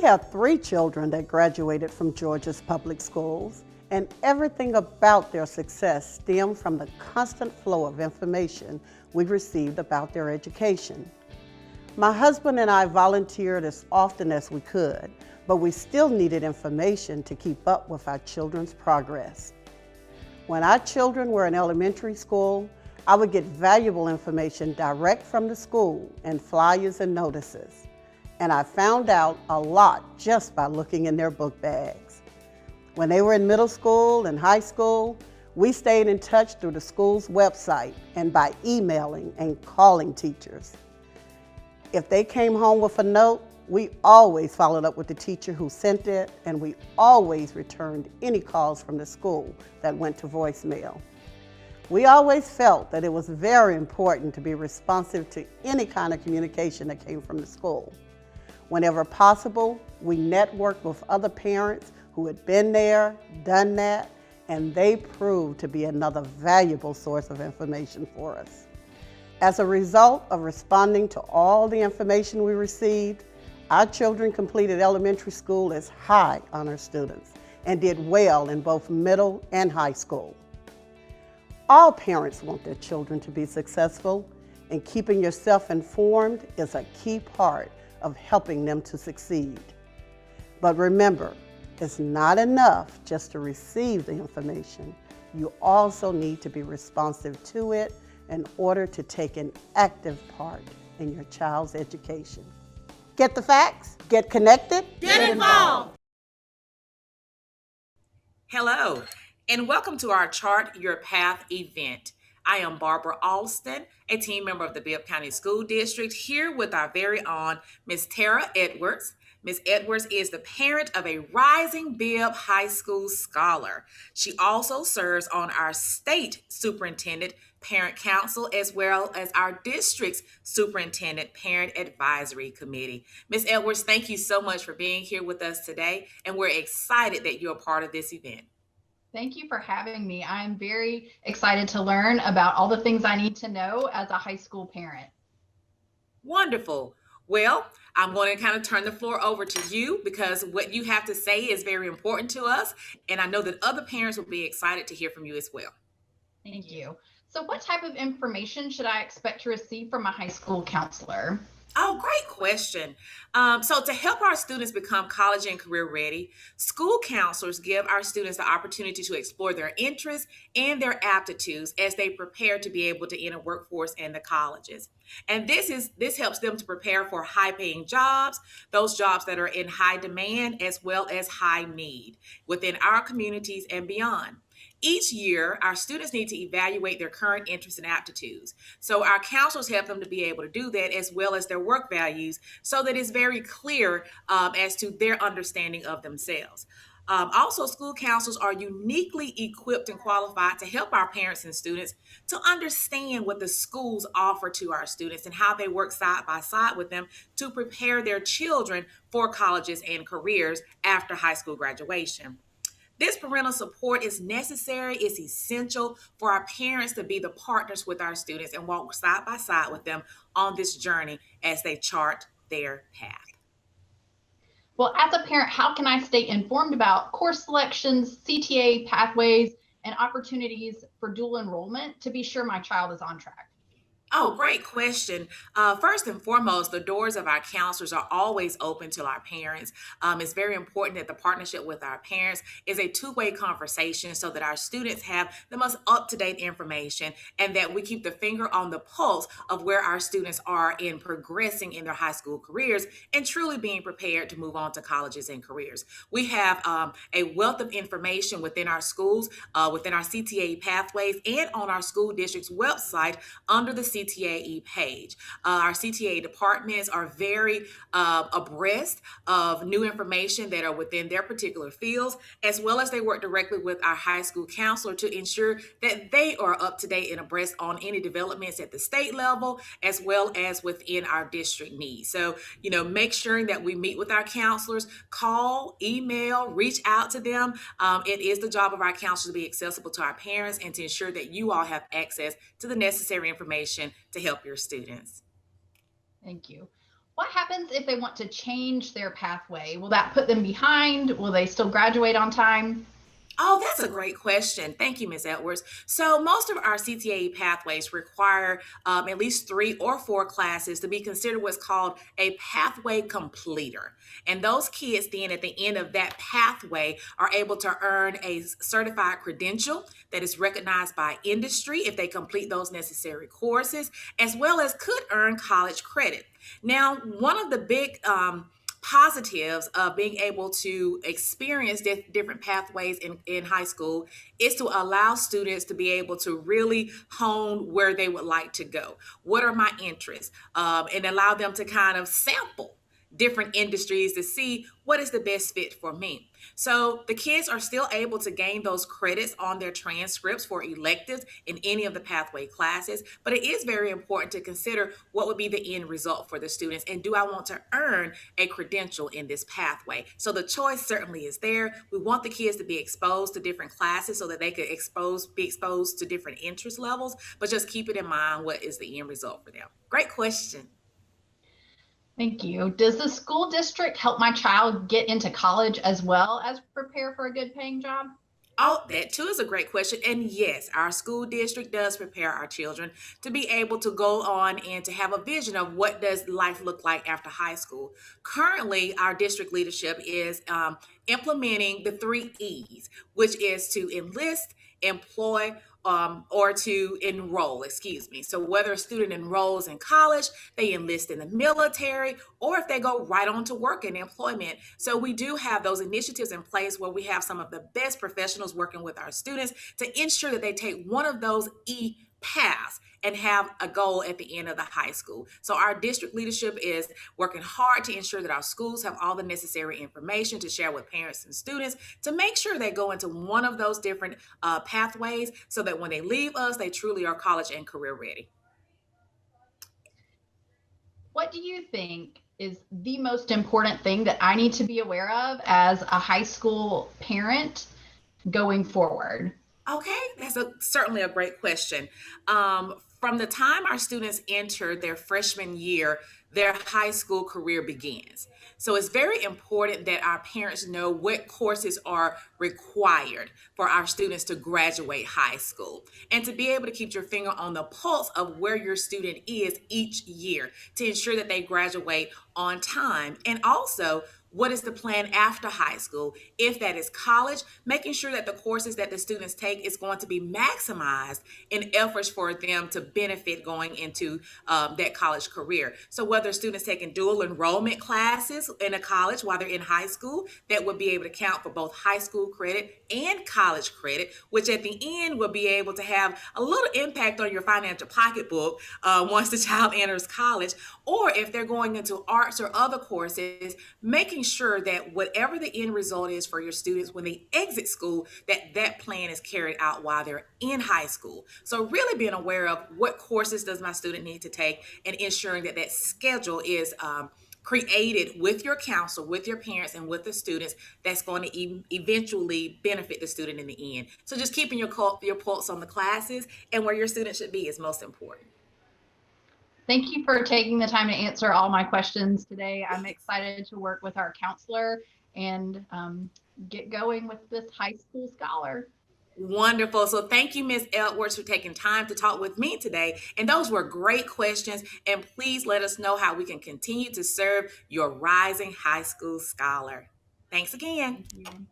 have 3 children that graduated from Georgia's public schools, and everything about their success stemmed from the constant flow of information we received about their education. My husband and I volunteered as often as we could, but we still needed information to keep up with our children's progress. When our children were in elementary school, I would get valuable information direct from the school in flyers and notices. And I found out a lot just by looking in their book bags. When they were in middle school and high school, we stayed in touch through the school's website and by emailing and calling teachers. If they came home with a note, we always followed up with the teacher who sent it, and we always returned any calls from the school that went to voicemail. We always felt that it was very important to be responsive to any kind of communication that came from the school. Whenever possible, we networked with other parents who had been there, done that, and they proved to be another valuable source of information for us. As a result of responding to all the information we received, our children completed elementary school as high honor students and did well in both middle and high school. All parents want their children to be successful, and keeping yourself informed is a key part of helping them to succeed. But remember, it's not enough just to receive the information. You also need to be responsive to it in order to take an active part in your child's education. Get the facts, get connected, get involved. Hello, and welcome to our Chart Your Path event. I am Barbara Alston, a team member of the Bibb County School District, here with our very own Ms. Tera Edwards. Ms. Edwards is the parent of a rising Bibb High School scholar. She also serves on our state superintendent parent council as well as our district's superintendent parent advisory committee. Ms. Edwards, thank you so much for being here with us today, and we're excited that you're a part of this event. Thank you for having me. I'm very excited to learn about all the things I need to know as a high school parent. Wonderful. Well, I'm going to kind of turn the floor over to you because what you have to say is very important to us, and I know that other parents will be excited to hear from you as well. Thank you. So what type of information should I expect to receive from a high school counselor? Oh, great question. So to help our students become college and career ready, school counselors give our students the opportunity to explore their interests and their aptitudes as they prepare to be able to enter workforce and the colleges. And this helps them to prepare for high-paying jobs, those jobs that are in high demand as well as high need within our communities and beyond. Each year, our students need to evaluate their current interests and aptitudes. So our counselors help them to be able to do that as well as their work values so that it's very clear as to their understanding of themselves. Also, school counselors are uniquely equipped and qualified to help our parents and students to understand what the schools offer to our students and how they work side by side with them to prepare their children for colleges and careers after high school graduation. This parental support is necessary. It's essential for our parents to be the partners with our students and walk side by side with them on this journey as they chart their path. Well, as a parent, how can I stay informed about course selections, CTA pathways, and opportunities for dual enrollment to be sure my child is on track? Oh, great question. First and foremost, the doors of our counselors are always open to our parents. It's very important that the partnership with our parents is a two-way conversation so that our students have the most up-to-date information and that we keep the finger on the pulse of where our students are in progressing in their high school careers and truly being prepared to move on to colleges and careers. We have a wealth of information within our schools, within our CTA pathways, and on our school district's website under the CTAE page. Our CTA departments are very abreast of new information that are within their particular fields, as well as they work directly with our high school counselor to ensure that they are up to date and abreast on any developments at the state level, as well as within our district needs. So, make sure that we meet with our counselors, call, email, reach out to them. It is the job of our counselors to be accessible to our parents and to ensure that you all have access to the necessary information to help your students. Thank you. What happens if they want to change their pathway? Will that put them behind? Will they still graduate on time? Oh, that's a great question. Thank you, Ms. Edwards. So, most of our CTAE pathways require at least 3 or 4 classes to be considered what's called a pathway completer. And those kids, then, at the end of that pathway, are able to earn a certified credential that is recognized by industry if they complete those necessary courses, as well as could earn college credit. Now, one of the big positives of being able to experience different pathways in high school is to allow students to be able to really hone where they would like to go. What are my interests? And allow them to kind of sample different industries to see what is the best fit for me. So the kids are still able to gain those credits on their transcripts for electives in any of the pathway classes, but it is very important to consider what would be the end result for the students, and do I want to earn a credential in this pathway? So the choice certainly is there. We want the kids to be exposed to different classes so that they could be exposed to different interest levels, but just keep it in mind what is the end result for them. Great question. Thank you. Does the school district help my child get into college as well as prepare for a good paying job? Oh, that too is a great question. And yes, our school district does prepare our children to be able to go on and to have a vision of what does life look like after high school. Currently, our district leadership is implementing the 3 E's, which is to enlist, employ, or to enroll, excuse me. So whether a student enrolls in college, they enlist in the military, or if they go right on to work in employment. So we do have those initiatives in place where we have some of the best professionals working with our students to ensure that they take one of those paths and have a goal at the end of the high school. So our district leadership is working hard to ensure that our schools have all the necessary information to share with parents and students to make sure they go into one of those different pathways so that when they leave us, they truly are college and career ready. What do you think is the most important thing that I need to be aware of as a high school parent going forward? Okay, that's certainly a great question. From the time our students enter their freshman year, their high school career begins. So it's very important that our parents know what courses are required for our students to graduate high school and to be able to keep your finger on the pulse of where your student is each year to ensure that they graduate on time. And also, what is the plan after high school? If that is college, making sure that the courses that the students take is going to be maximized in efforts for them to benefit going into that college career. So whether students taking dual enrollment classes in a college while they're in high school, that would be able to count for both high school credit and college credit, which at the end will be able to have a little impact on your financial pocketbook once the child enters college. Or if they're going into arts or other courses, making sure that whatever the end result is for your students when they exit school, that plan is carried out while they're in high school. So really being aware of what courses does my student need to take and ensuring that that schedule is created with your counsel, with your parents, and with the students that's going to eventually benefit the student in the end. So just keeping your pulse on the classes and where your student should be is most important. Thank you for taking the time to answer all my questions today. I'm excited to work with our counselor and get going with this high school scholar. Wonderful. So thank you, Ms. Edwards, for taking time to talk with me today. And those were great questions. And please let us know how we can continue to serve your rising high school scholar. Thanks again. Thank you.